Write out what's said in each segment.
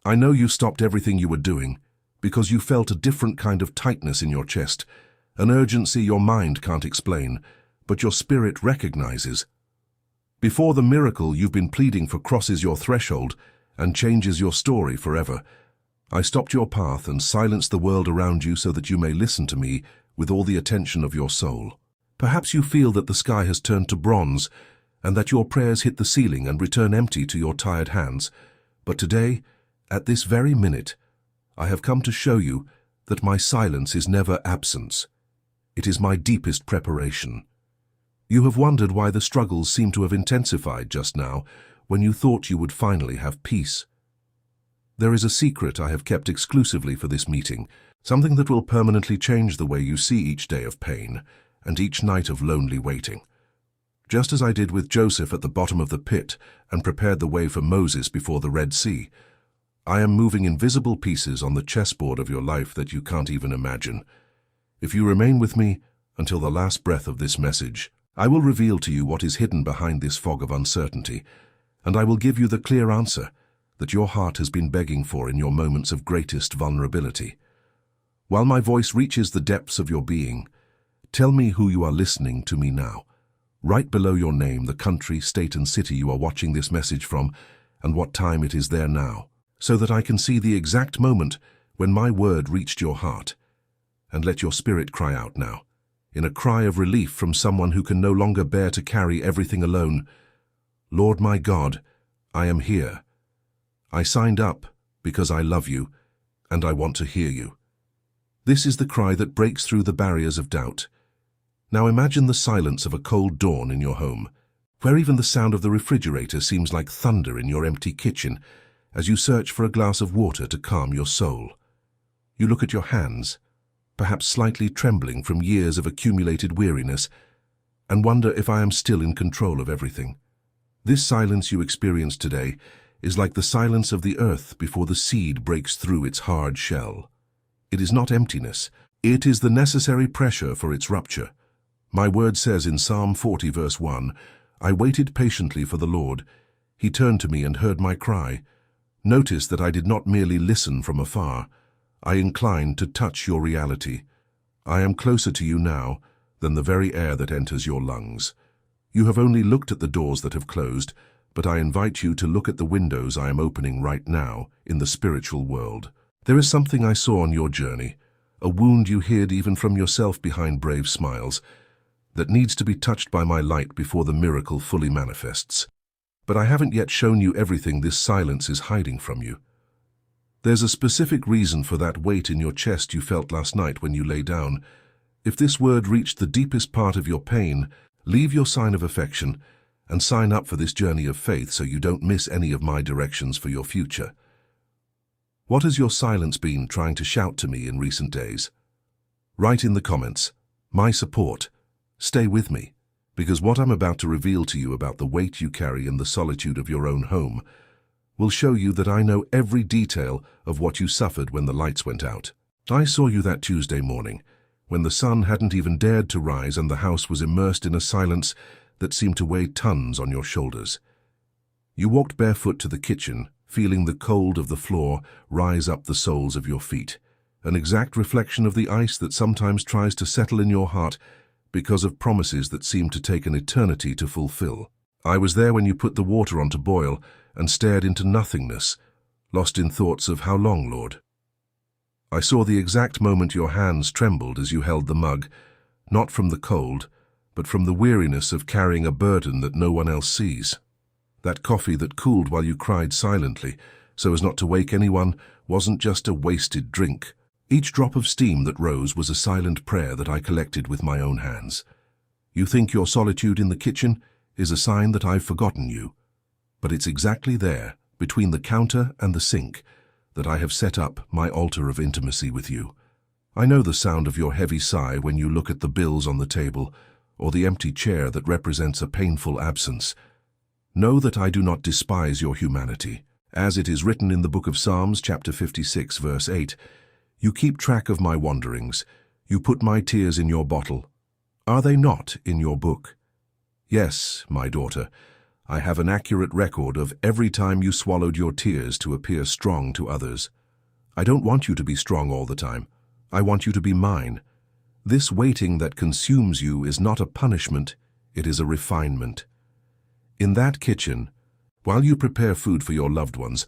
I know you stopped everything you were doing because you felt a different kind of tightness in your chest, an urgency your mind can't explain, but your spirit recognizes. Before the miracle you've been pleading for crosses your threshold and changes your story forever. I stopped your path and silenced the world around you so that you may listen to me with all the attention of your soul. Perhaps you feel that the sky has turned to bronze and that your prayers hit the ceiling and return empty to your tired hands. But today, at this very minute, I have come to show you that my silence is never absence. It is my deepest preparation. You have wondered why the struggles seem to have intensified just now when you thought you would finally have peace. There is a secret I have kept exclusively for this meeting, something that will permanently change the way you see each day of pain and each night of lonely waiting. Just as I did with Joseph at the bottom of the pit and prepared the way for Moses before the Red Sea, I am moving invisible pieces on the chessboard of your life that you can't even imagine. If you remain with me until the last breath of this message, I will reveal to you what is hidden behind this fog of uncertainty, and I will give you the clear answer that your heart has been begging for in your moments of greatest vulnerability. While my voice reaches the depths of your being, tell me who you are listening to me now. Write below your name, the country, state and city you are watching this message from, and what time it is there now, so that I can see the exact moment when my word reached your heart. And let your spirit cry out now, in a cry of relief from someone who can no longer bear to carry everything alone. Lord my God, I am here. I signed up because I love you, and I want to hear you. This is the cry that breaks through the barriers of doubt. Now imagine the silence of a cold dawn in your home, where even the sound of the refrigerator seems like thunder in your empty kitchen as you search for a glass of water to calm your soul. You look at your hands, perhaps slightly trembling from years of accumulated weariness, and wonder if I am still in control of everything. This silence you experience today is like the silence of the earth before the seed breaks through its hard shell. It is not emptiness, it is the necessary pressure for its rupture. My word says in Psalm 40 verse 1, I waited patiently for the Lord. He turned to me and heard my cry. Notice that I did not merely listen from afar. I inclined to touch your reality. I am closer to you now than the very air that enters your lungs. You have only looked at the doors that have closed, but I invite you to look at the windows I am opening right now in the spiritual world. There is something I saw on your journey, a wound you hid even from yourself behind brave smiles, that needs to be touched by my light before the miracle fully manifests. But I haven't yet shown you everything this silence is hiding from you. There's a specific reason for that weight in your chest you felt last night when you lay down. If this word reached the deepest part of your pain, leave your sign of affection and sign up for this journey of faith so you don't miss any of my directions for your future. What has your silence been trying to shout to me in recent days? Write in the comments, my support. Stay with me, because what I'm about to reveal to you about the weight you carry in the solitude of your own home will show you that I know every detail of what you suffered when the lights went out. I saw you that Tuesday morning, when the sun hadn't even dared to rise and the house was immersed in a silence that seemed to weigh tons on your shoulders. You walked barefoot to the kitchen, feeling the cold of the floor rise up the soles of your feet, an exact reflection of the ice that sometimes tries to settle in your heart because of promises that seem to take an eternity to fulfill. I was there when you put the water on to boil and stared into nothingness, lost in thoughts of how long, Lord. I saw the exact moment your hands trembled as you held the mug, not from the cold, but from the weariness of carrying a burden that no one else sees. That coffee that cooled while you cried silently, so as not to wake anyone, wasn't just a wasted drink. Each drop of steam that rose was a silent prayer that I collected with my own hands. You think your solitude in the kitchen is a sign that I've forgotten you, but it's exactly there, between the counter and the sink, that I have set up my altar of intimacy with you. I know the sound of your heavy sigh when you look at the bills on the table, or the empty chair that represents a painful absence. Know that I do not despise your humanity. As it is written in the book of Psalms, chapter 56, verse 8, you keep track of my wanderings. You put my tears in your bottle. Are they not in your book? Yes, my daughter, I have an accurate record of every time you swallowed your tears to appear strong to others. I don't want you to be strong all the time. I want you to be mine. This waiting that consumes you is not a punishment, it is a refinement. In that kitchen, while you prepare food for your loved ones,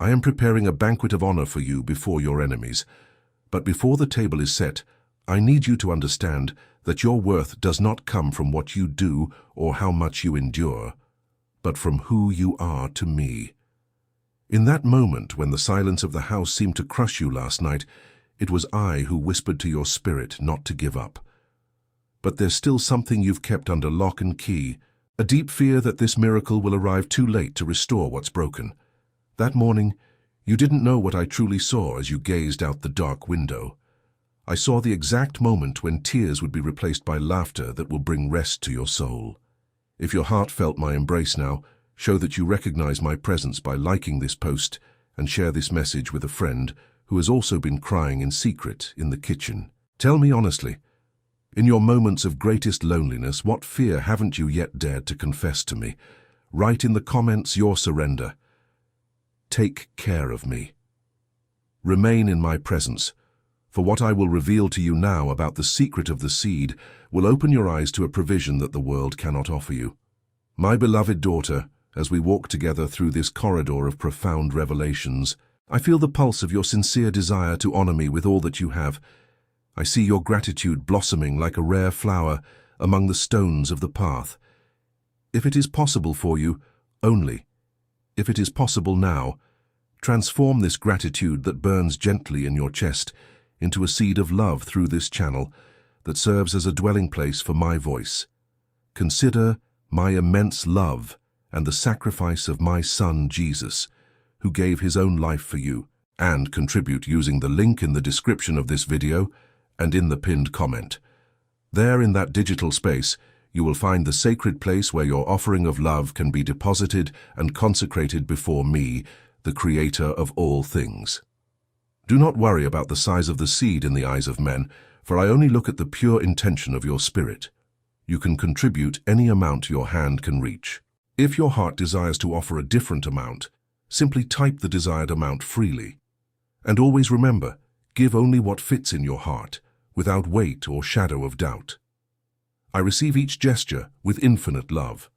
I am preparing a banquet of honor for you before your enemies. But before the table is set, I need you to understand that your worth does not come from what you do or how much you endure, but from who you are to me. In that moment when the silence of the house seemed to crush you last night, it was I who whispered to your spirit not to give up. But there's still something you've kept under lock and key, a deep fear that this miracle will arrive too late to restore what's broken. That morning, you didn't know what I truly saw as you gazed out the dark window. I saw the exact moment when tears would be replaced by laughter that will bring rest to your soul. If your heart felt my embrace now, show that you recognize my presence by liking this post and share this message with a friend who has also been crying in secret in the kitchen. Tell me honestly, in your moments of greatest loneliness, what fear haven't you yet dared to confess to me? Write in the comments your surrender. Take care of me. Remain in my presence, for what I will reveal to you now about the secret of the seed will open your eyes to a provision that the world cannot offer you. My beloved daughter, as we walk together through this corridor of profound revelations, I feel the pulse of your sincere desire to honor me with all that you have. I see your gratitude blossoming like a rare flower among the stones of the path. If it is possible for you, only, if it is possible now, transform this gratitude that burns gently in your chest into a seed of love through this channel that serves as a dwelling place for my voice. Consider my immense love and the sacrifice of my Son, Jesus, who gave his own life for you, and contribute using the link in the description of this video and in the pinned comment. There in that digital space, you will find the sacred place where your offering of love can be deposited and consecrated before me, the Creator of all things. Do not worry about the size of the seed in the eyes of men, for I only look at the pure intention of your spirit. You can contribute any amount your hand can reach. If your heart desires to offer a different amount, simply type the desired amount freely. And always remember, give only what fits in your heart, without weight or shadow of doubt. I receive each gesture with infinite love.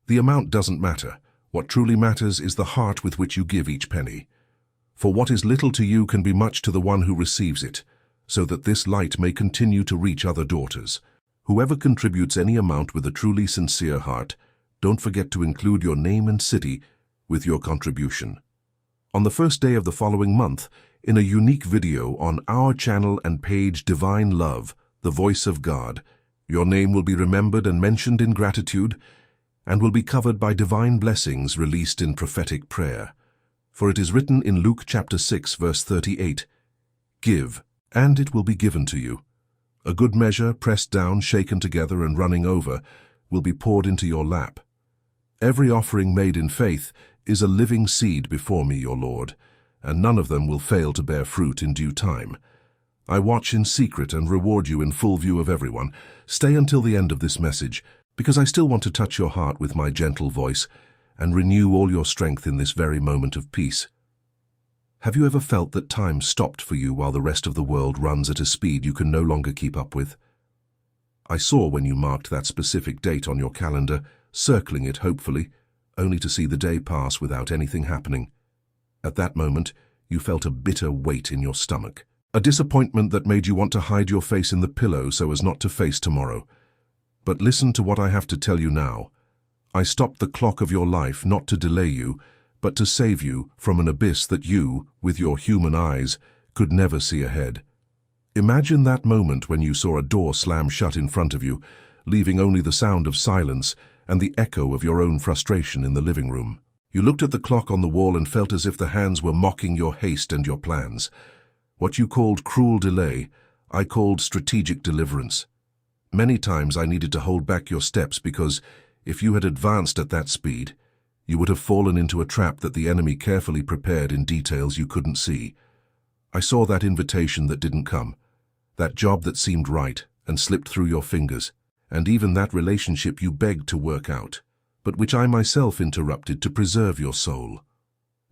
The amount doesn't matter. What truly matters is the heart with which you give each penny. For what is little to you can be much to the one who receives it, so that this light may continue to reach other daughters. Whoever contributes any amount with a truly sincere heart, don't forget to include your name and city with your contribution. On the first day of the following month, in a unique video on our channel and page Divine Love, the Voice of God, your name will be remembered and mentioned in gratitude and will be covered by divine blessings released in prophetic prayer. For it is written in Luke chapter 6, verse 38, "Give, and it will be given to you. A good measure, pressed down, shaken together, and running over, will be poured into your lap." Every offering made in faith is a living seed before me, your Lord, and none of them will fail to bear fruit in due time. I watch in secret and reward you in full view of everyone. Stay until the end of this message, because I still want to touch your heart with my gentle voice and renew all your strength in this very moment of peace. Have you ever felt that time stopped for you while the rest of the world runs at a speed you can no longer keep up with? I saw when you marked that specific date on your calendar, circling it hopefully, only to see the day pass without anything happening. At that moment, you felt a bitter weight in your stomach, a disappointment that made you want to hide your face in the pillow so as not to face tomorrow. But listen to what I have to tell you now. I stopped the clock of your life not to delay you, but to save you from an abyss that you, with your human eyes, could never see ahead. Imagine that moment when you saw a door slam shut in front of you, leaving only the sound of silence and the echo of your own frustration in the living room. You looked at the clock on the wall and felt as if the hands were mocking your haste and your plans. What you called cruel delay, I called strategic deliverance. Many times I needed to hold back your steps because, if you had advanced at that speed, you would have fallen into a trap that the enemy carefully prepared in details you couldn't see. I saw that invitation that didn't come, that job that seemed right and slipped through your fingers, and even that relationship you begged to work out. but which I myself interrupted to preserve your soul.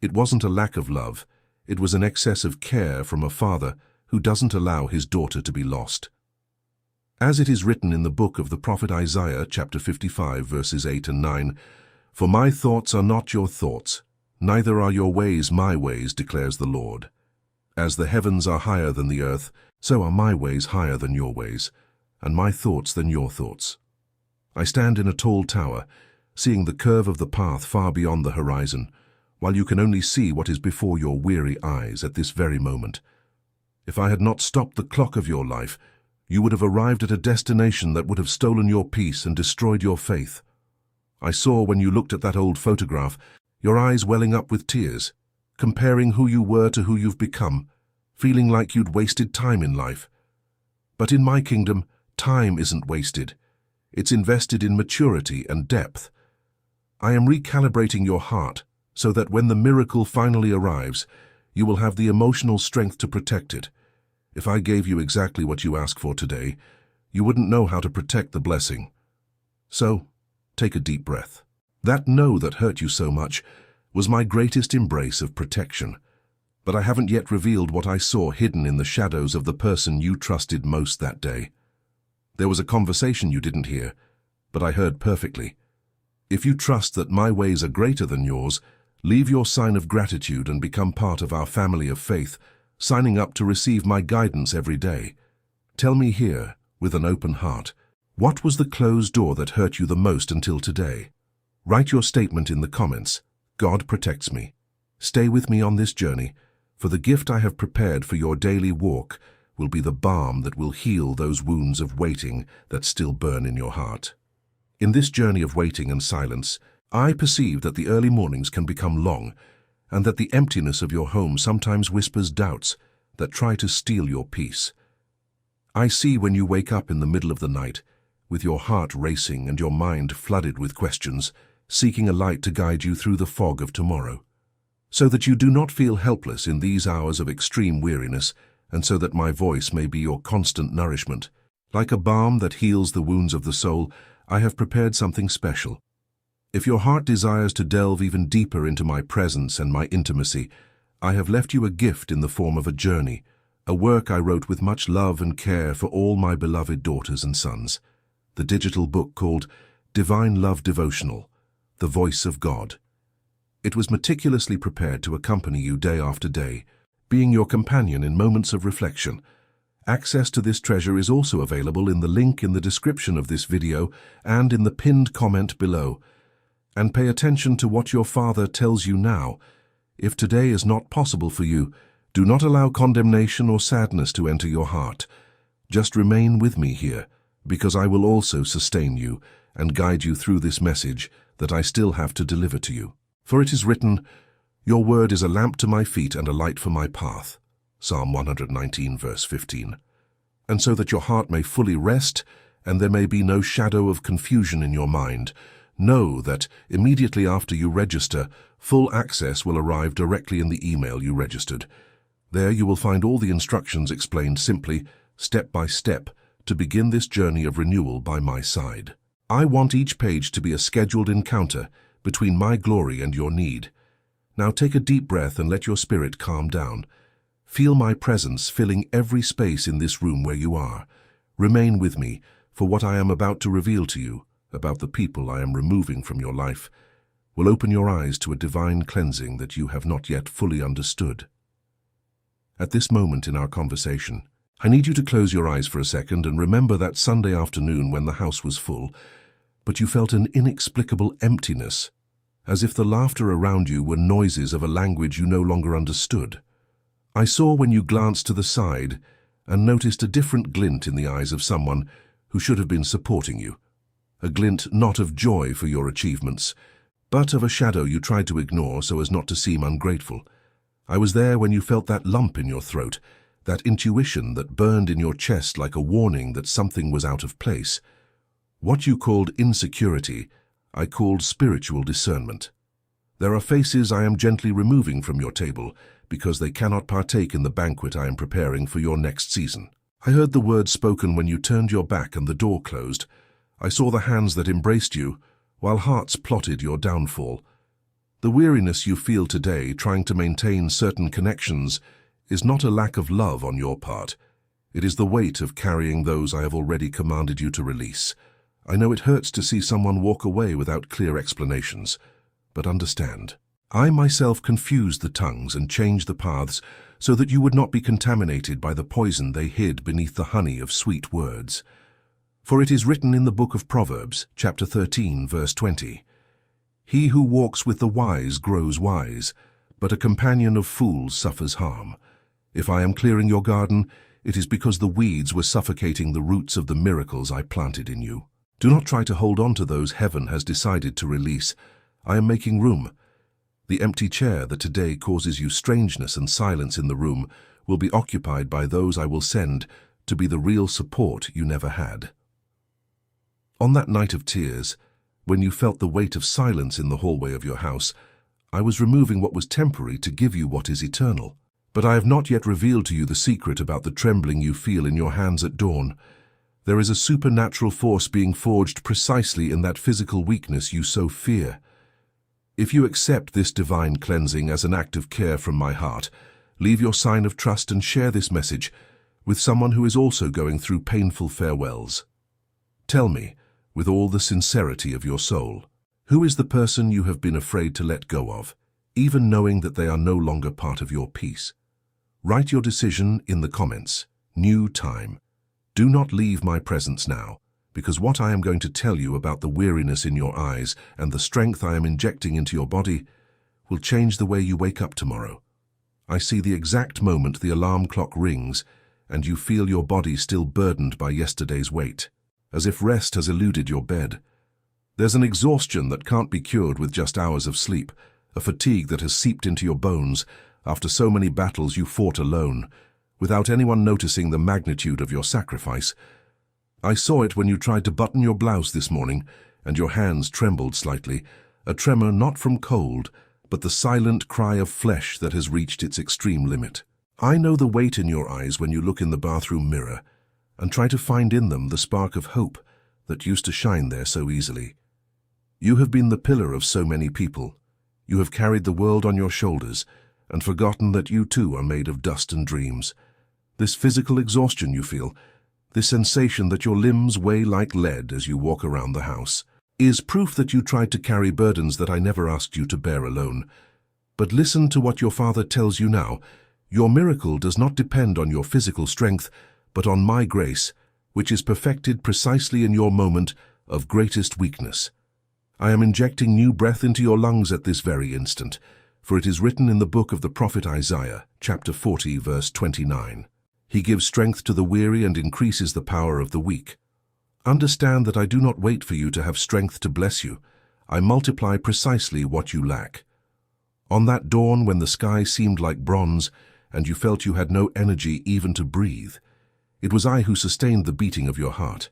It wasn't a lack of love, it was an excess of care from a father who doesn't allow his daughter to be lost. As it is written in the book of the prophet Isaiah, chapter 55, verses 8 and 9, "For my thoughts are not your thoughts, neither are your ways my ways, declares the Lord. As the heavens are higher than the earth, so are my ways higher than your ways, and my thoughts than your thoughts. I stand in a tall tower, seeing the curve of the path far beyond the horizon, while you can only see what is before your weary eyes at this very moment. If I had not stopped the clock of your life, you would have arrived at a destination that would have stolen your peace and destroyed your faith. I saw when you looked at that old photograph, your eyes welling up with tears, comparing who you were to who you've become, feeling like you'd wasted time in life. But in my kingdom, time isn't wasted. It's invested in maturity and depth. I am recalibrating your heart so that when the miracle finally arrives, you will have the emotional strength to protect it. If I gave you exactly what you ask for today, you wouldn't know how to protect the blessing. So, take a deep breath. That no that hurt you so much was my greatest embrace of protection. But I haven't yet revealed what I saw hidden in the shadows of the person you trusted most that day. There was a conversation you didn't hear, but I heard perfectly. If you trust that my ways are greater than yours, leave your sign of gratitude and become part of our family of faith, signing up to receive my guidance every day. Tell me here, with an open heart, what was the closed door that hurt you the most until today? Write your statement in the comments. God protects me. Stay with me on this journey, for the gift I have prepared for your daily walk will be the balm that will heal those wounds of waiting that still burn in your heart. In this journey of waiting and silence, I perceive that the early mornings can become long, and that the emptiness of your home sometimes whispers doubts that try to steal your peace. I see when you wake up in the middle of the night, with your heart racing and your mind flooded with questions, seeking a light to guide you through the fog of tomorrow. So that you do not feel helpless in these hours of extreme weariness, and so that my voice may be your constant nourishment. Like a balm that heals the wounds of the soul, I have prepared something special. If your heart desires to delve even deeper into my presence and my intimacy, I have left you a gift in the form of a journey, a work I wrote with much love and care for all my beloved daughters and sons. The digital book called Divine Love Devotional, The Voice of God. It was meticulously prepared to accompany you day after day, being your companion in moments of reflection. Access to this treasure is also available in the link in the description of this video and in the pinned comment below. And pay attention to what your Father tells you now. If today is not possible for you, do not allow condemnation or sadness to enter your heart. Just remain with me here, because I will also sustain you and guide you through this message that I still have to deliver to you. For it is written, "Your word is a lamp to my feet and a light for my path." Psalm 119, verse 15. And so that your heart may fully rest and there may be no shadow of confusion in your mind, know that immediately after you register, full access will arrive directly in the email you registered. There you will find all the instructions explained simply, step by step, to begin this journey of renewal by my side. I want each page to be a scheduled encounter between my glory and your need. Now take a deep breath and let your spirit calm down. Feel my presence filling every space in this room where you are. Remain with me, for what I am about to reveal to you about the people I am removing from your life will open your eyes to a divine cleansing that you have not yet fully understood. At this moment in our conversation, I need you to close your eyes for a second and remember that Sunday afternoon when the house was full, but you felt an inexplicable emptiness, as if the laughter around you were noises of a language you no longer understood. I saw when you glanced to the side and noticed a different glint in the eyes of someone who should have been supporting you. A glint not of joy for your achievements, but of a shadow you tried to ignore so as not to seem ungrateful. I was there when you felt that lump in your throat, that intuition that burned in your chest like a warning that something was out of place. What you called insecurity, I called spiritual discernment. There are faces I am gently removing from your table because they cannot partake in the banquet I am preparing for your next season. I heard the words spoken when you turned your back and the door closed. I saw the hands that embraced you, while hearts plotted your downfall. The weariness you feel today trying to maintain certain connections is not a lack of love on your part. It is the weight of carrying those I have already commanded you to release. I know it hurts to see someone walk away without clear explanations, but understand. I myself confused the tongues and changed the paths so that you would not be contaminated by the poison they hid beneath the honey of sweet words. For it is written in the book of Proverbs, chapter 13, verse 20, "He who walks with the wise grows wise, but a companion of fools suffers harm. If I am clearing your garden, it is because the weeds were suffocating the roots of the miracles I planted in you. Do not try to hold on to those heaven has decided to release. I am making room. The empty chair that today causes you strangeness and silence in the room will be occupied by those I will send to be the real support you never had." On that night of tears, when you felt the weight of silence in the hallway of your house, I was removing what was temporary to give you what is eternal. But I have not yet revealed to you the secret about the trembling you feel in your hands at dawn. There is a supernatural force being forged precisely in that physical weakness you so fear. If you accept this divine cleansing as an act of care from my heart, leave your sign of trust and share this message with someone who is also going through painful farewells. Tell me, with all the sincerity of your soul, who is the person you have been afraid to let go of, even knowing that they are no longer part of your peace? Write your decision in the comments. New time. Do not leave my presence now, because what I am going to tell you about the weariness in your eyes and the strength I am injecting into your body will change the way you wake up tomorrow. I see the exact moment the alarm clock rings and you feel your body still burdened by yesterday's weight, as if rest has eluded your bed. There's an exhaustion that can't be cured with just hours of sleep, a fatigue that has seeped into your bones after so many battles you fought alone, without anyone noticing the magnitude of your sacrifice. I saw it when you tried to button your blouse this morning, and your hands trembled slightly, a tremor not from cold, but the silent cry of flesh that has reached its extreme limit. I know the weight in your eyes when you look in the bathroom mirror, and try to find in them the spark of hope that used to shine there so easily. You have been the pillar of so many people. You have carried the world on your shoulders, and forgotten that you too are made of dust and dreams. This physical exhaustion you feel, this sensation that your limbs weigh like lead as you walk around the house, is proof that you tried to carry burdens that I never asked you to bear alone. But listen to what your Father tells you now. Your miracle does not depend on your physical strength, but on my grace, which is perfected precisely in your moment of greatest weakness. I am injecting new breath into your lungs at this very instant, for it is written in the book of the prophet Isaiah, chapter 40, verse 29. He gives strength to the weary and increases the power of the weak. Understand that I do not wait for you to have strength to bless you. I multiply precisely what you lack. On that dawn when the sky seemed like bronze and you felt you had no energy even to breathe, it was I who sustained the beating of your heart.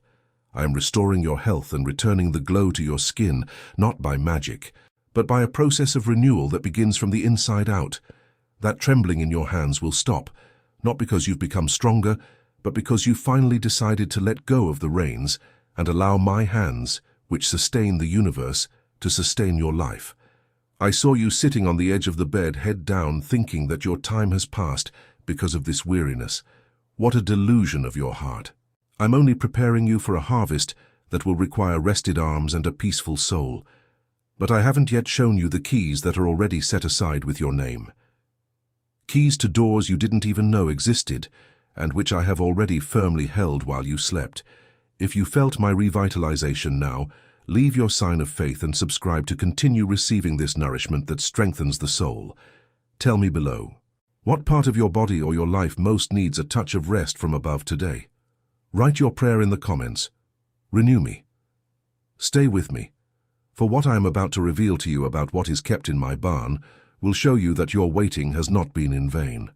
I am restoring your health and returning the glow to your skin, not by magic, but by a process of renewal that begins from the inside out. That trembling in your hands will stop, not because you've become stronger, but because you finally decided to let go of the reins and allow my hands, which sustain the universe, to sustain your life. I saw you sitting on the edge of the bed, head down, thinking that your time has passed because of this weariness. What a delusion of your heart. I'm only preparing you for a harvest that will require rested arms and a peaceful soul. But I haven't yet shown you the keys that are already set aside with your name. Keys to doors you didn't even know existed, and which I have already firmly held while you slept. If you felt my revitalization now, leave your sign of faith and subscribe to continue receiving this nourishment that strengthens the soul. Tell me below, what part of your body or your life most needs a touch of rest from above today? Write your prayer in the comments. Renew me. Stay with me, for what I am about to reveal to you about what is kept in my barn will show you that your waiting has not been in vain.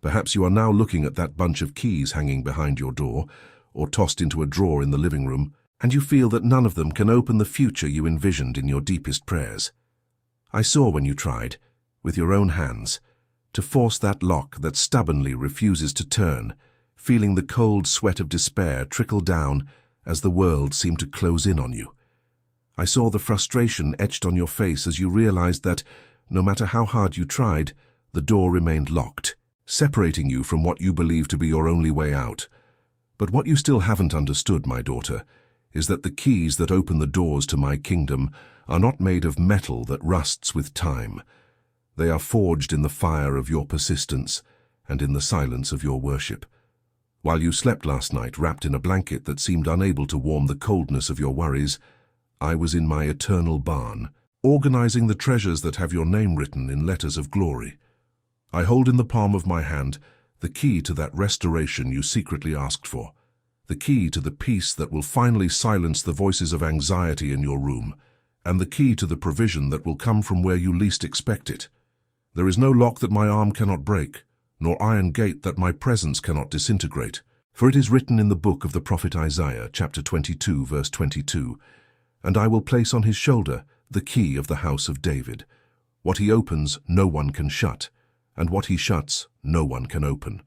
Perhaps you are now looking at that bunch of keys hanging behind your door, or tossed into a drawer in the living room, and you feel that none of them can open the future you envisioned in your deepest prayers. I saw when you tried, with your own hands, to force that lock that stubbornly refuses to turn, feeling the cold sweat of despair trickle down as the world seemed to close in on you. I saw the frustration etched on your face as you realized that, no matter how hard you tried, the door remained locked, separating you from what you believe to be your only way out. But what you still haven't understood, my daughter, is that the keys that open the doors to my kingdom are not made of metal that rusts with time. They are forged in the fire of your persistence and in the silence of your worship. While you slept last night wrapped in a blanket that seemed unable to warm the coldness of your worries, I was in my eternal barn, organizing the treasures that have your name written in letters of glory. I hold in the palm of my hand the key to that restoration you secretly asked for, the key to the peace that will finally silence the voices of anxiety in your room, and the key to the provision that will come from where you least expect it. There is no lock that my arm cannot break, nor iron gate that my presence cannot disintegrate. For it is written in the book of the prophet Isaiah, chapter 22, verse 22, "And I will place on his shoulder the key of the house of David. What he opens, no one can shut, and what he shuts, no one can open."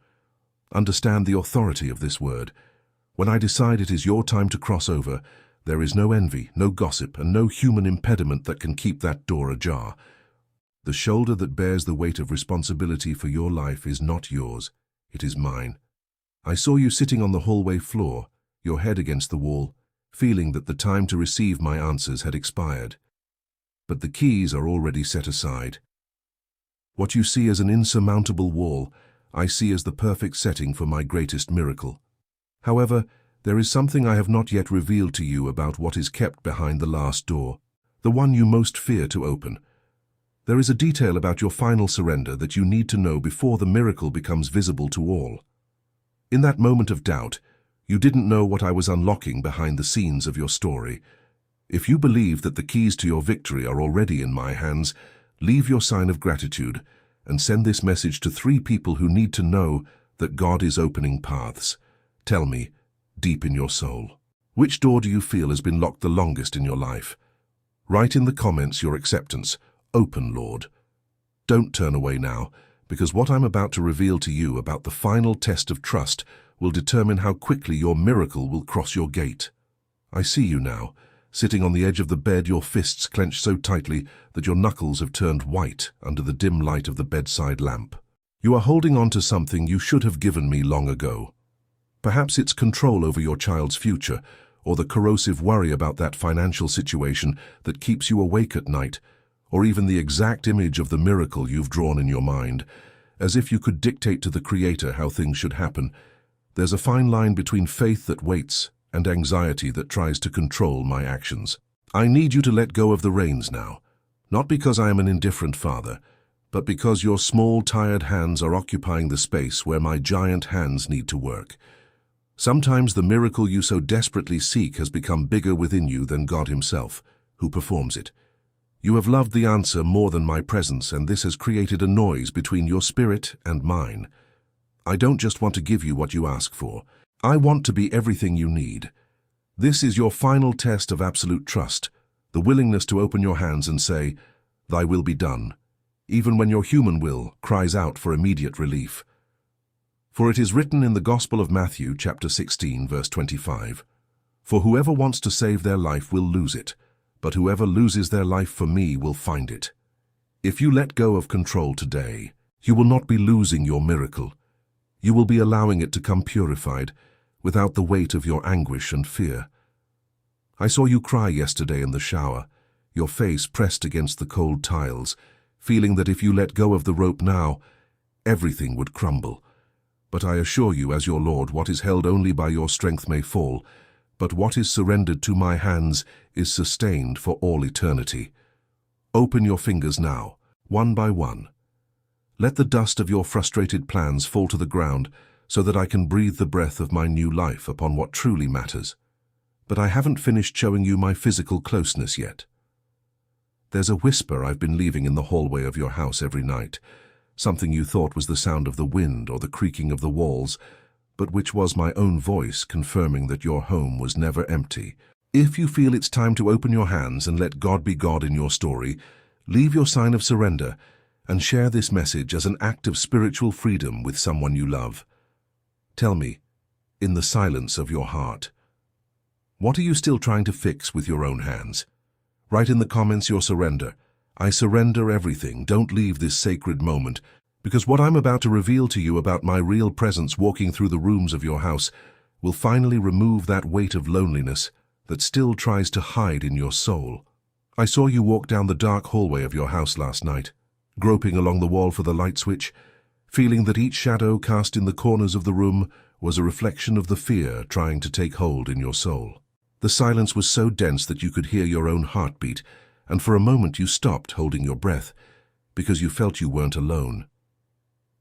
Understand the authority of this word. When I decide it is your time to cross over, there is no envy, no gossip, and no human impediment that can keep that door ajar. The shoulder that bears the weight of responsibility for your life is not yours, it is mine. I saw you sitting on the hallway floor, your head against the wall, feeling that the time to receive my answers had expired. But the keys are already set aside. What you see as an insurmountable wall, I see as the perfect setting for my greatest miracle. However, there is something I have not yet revealed to you about what is kept behind the last door, the one you most fear to open. There is a detail about your final surrender that you need to know before the miracle becomes visible to all. In that moment of doubt, you didn't know what I was unlocking behind the scenes of your story. If you believe that the keys to your victory are already in my hands, leave your sign of gratitude and send this message to 3 people who need to know that God is opening paths. Tell me, deep in your soul, which door do you feel has been locked the longest in your life? Write in the comments your acceptance. Open, Lord. Don't turn away now, because what I'm about to reveal to you about the final test of trust will determine how quickly your miracle will cross your gate. I see you now, sitting on the edge of the bed, your fists clenched so tightly that your knuckles have turned white under the dim light of the bedside lamp. You are holding on to something you should have given me long ago. Perhaps it's control over your child's future, or the corrosive worry about that financial situation that keeps you awake at night, or even the exact image of the miracle you've drawn in your mind, as if you could dictate to the Creator how things should happen. There's a fine line between faith that waits and anxiety that tries to control my actions. I need you to let go of the reins now, not because I am an indifferent father, but because your small, tired hands are occupying the space where my giant hands need to work. Sometimes the miracle you so desperately seek has become bigger within you than God Himself, who performs it. You have loved the answer more than my presence, and this has created a noise between your spirit and mine. I don't just want to give you what you ask for. I want to be everything you need. This is your final test of absolute trust, the willingness to open your hands and say, "Thy will be done," even when your human will cries out for immediate relief. For it is written in the Gospel of Matthew, chapter 16, verse 25, "For whoever wants to save their life will lose it, but whoever loses their life for me will find it." If you let go of control today, you will not be losing your miracle. You will be allowing it to come purified, without the weight of your anguish and fear. I saw you cry yesterday in the shower, your face pressed against the cold tiles, feeling that if you let go of the rope now, everything would crumble. But I assure you, as your Lord, what is held only by your strength may fall, but what is surrendered to my hands is sustained for all eternity. Open your fingers now, one by one. Let the dust of your frustrated plans fall to the ground so that I can breathe the breath of my new life upon what truly matters. But I haven't finished showing you my physical closeness yet. There's a whisper I've been leaving in the hallway of your house every night, something you thought was the sound of the wind or the creaking of the walls, but which was my own voice confirming that your home was never empty. If you feel it's time to open your hands and let God be God in your story, leave your sign of surrender and share this message as an act of spiritual freedom with someone you love. Tell me, in the silence of your heart, what are you still trying to fix with your own hands? Write in the comments your surrender. I surrender everything. Don't leave this sacred moment, because what I'm about to reveal to you about my real presence walking through the rooms of your house will finally remove that weight of loneliness that still tries to hide in your soul. I saw you walk down the dark hallway of your house last night, groping along the wall for the light switch, feeling that each shadow cast in the corners of the room was a reflection of the fear trying to take hold in your soul. The silence was so dense that you could hear your own heartbeat, and for a moment you stopped holding your breath, because you felt you weren't alone.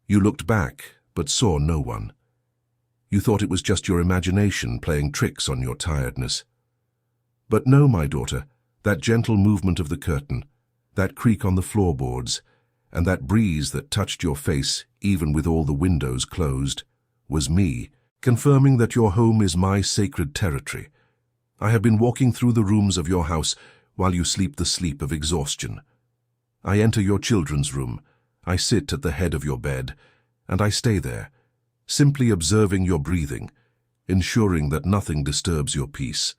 You looked back, but saw no one. You thought it was just your imagination playing tricks on your tiredness. But no, my daughter, that gentle movement of the curtain, that creak on the floorboards, and that breeze that touched your face, even with all the windows closed, was me, confirming that your home is my sacred territory. I have been walking through the rooms of your house while you sleep the sleep of exhaustion. I enter your children's room, I sit at the head of your bed, and I stay there, simply observing your breathing, ensuring that nothing disturbs your peace.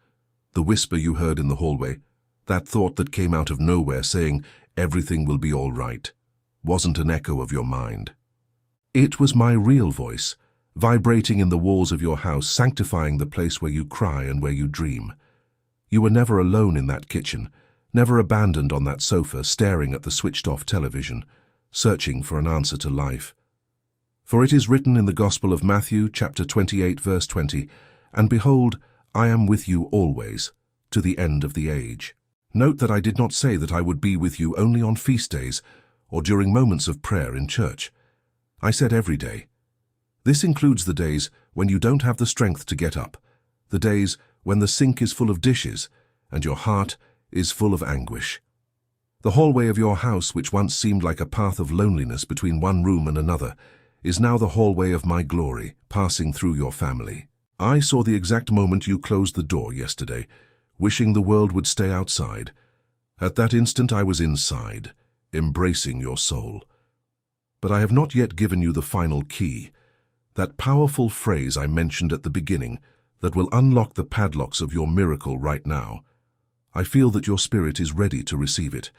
The whisper you heard in the hallway, that thought that came out of nowhere saying, "Everything will be all right," wasn't an echo of your mind. It was my real voice, vibrating in the walls of your house, sanctifying the place where you cry and where you dream. You were never alone in that kitchen, never abandoned on that sofa, staring at the switched-off television, searching for an answer to life. For it is written in the Gospel of Matthew, chapter 28, verse 20, "And behold, I am with you always, to the end of the age." Note that I did not say that I would be with you only on feast days or during moments of prayer in church. I said every day. This includes the days when you don't have the strength to get up, the days when the sink is full of dishes and your heart is full of anguish. The hallway of your house, which once seemed like a path of loneliness between one room and another, is now the hallway of my glory, passing through your family. I saw the exact moment you closed the door yesterday, wishing the world would stay outside. At that instant I was inside, embracing your soul. But I have not yet given you the final key, that powerful phrase I mentioned at the beginning that will unlock the padlocks of your miracle right now. I feel that your spirit is ready to receive it.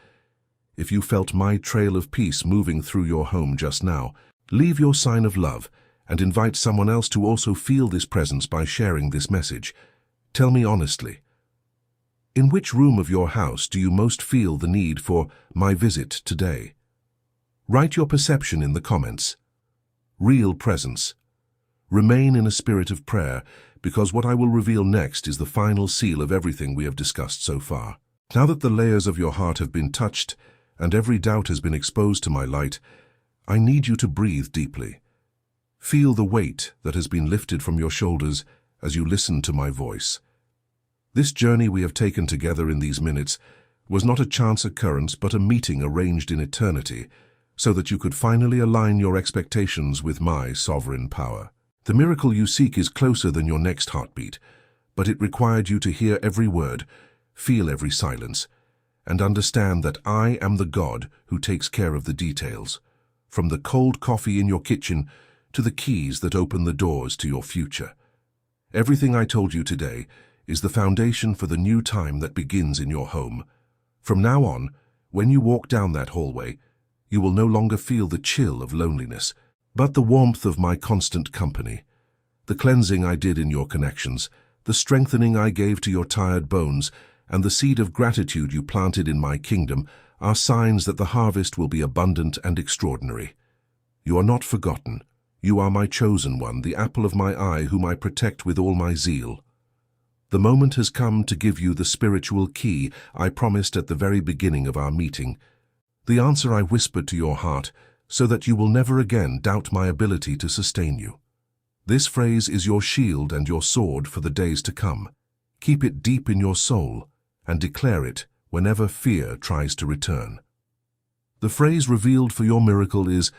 If you felt my trail of peace moving through your home just now, leave your sign of love and invite someone else to also feel this presence by sharing this message. Tell me honestly, in which room of your house do you most feel the need for my visit today? Write your perception in the comments. Real presence. Remain in a spirit of prayer, because what I will reveal next is the final seal of everything we have discussed so far. Now that the layers of your heart have been touched and every doubt has been exposed to my light, I need you to breathe deeply. Feel the weight that has been lifted from your shoulders as you listen to my voice. This journey we have taken together in these minutes was not a chance occurrence but a meeting arranged in eternity, so that you could finally align your expectations with my sovereign power. The miracle you seek is closer than your next heartbeat, but it required you to hear every word, feel every silence, and understand that I am the God who takes care of the details, from the cold coffee in your kitchen to the keys that open the doors to your future. Everything I told you today is the foundation for the new time that begins in your home. From now on, when you walk down that hallway, you will no longer feel the chill of loneliness, but the warmth of my constant company. The cleansing I did in your connections, the strengthening I gave to your tired bones, and the seed of gratitude you planted in my kingdom are signs that the harvest will be abundant and extraordinary. You are not forgotten. You are my chosen one, the apple of my eye, whom I protect with all my zeal. The moment has come to give you the spiritual key I promised at the very beginning of our meeting, the answer I whispered to your heart, so that you will never again doubt my ability to sustain you. This phrase is your shield and your sword for the days to come. Keep it deep in your soul and declare it whenever fear tries to return. The phrase revealed for your miracle is,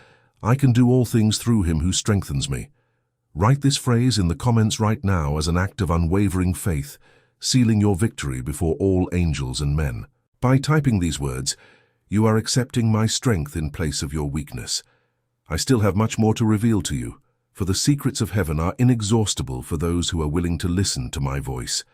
"I can do all things through him who strengthens me." Write this phrase in the comments right now as an act of unwavering faith, sealing your victory before all angels and men. By typing these words, you are accepting my strength in place of your weakness. I still have much more to reveal to you, for the secrets of heaven are inexhaustible for those who are willing to listen to my voice.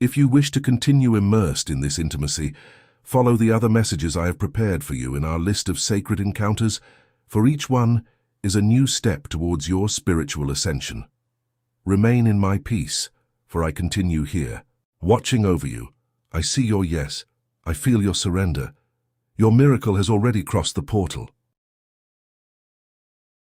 If you wish to continue immersed in this intimacy, follow the other messages I have prepared for you in our list of sacred encounters, for each one is a new step towards your spiritual ascension. Remain in my peace, for I continue here, watching over you. I see your yes. I feel your surrender. Your miracle has already crossed the portal.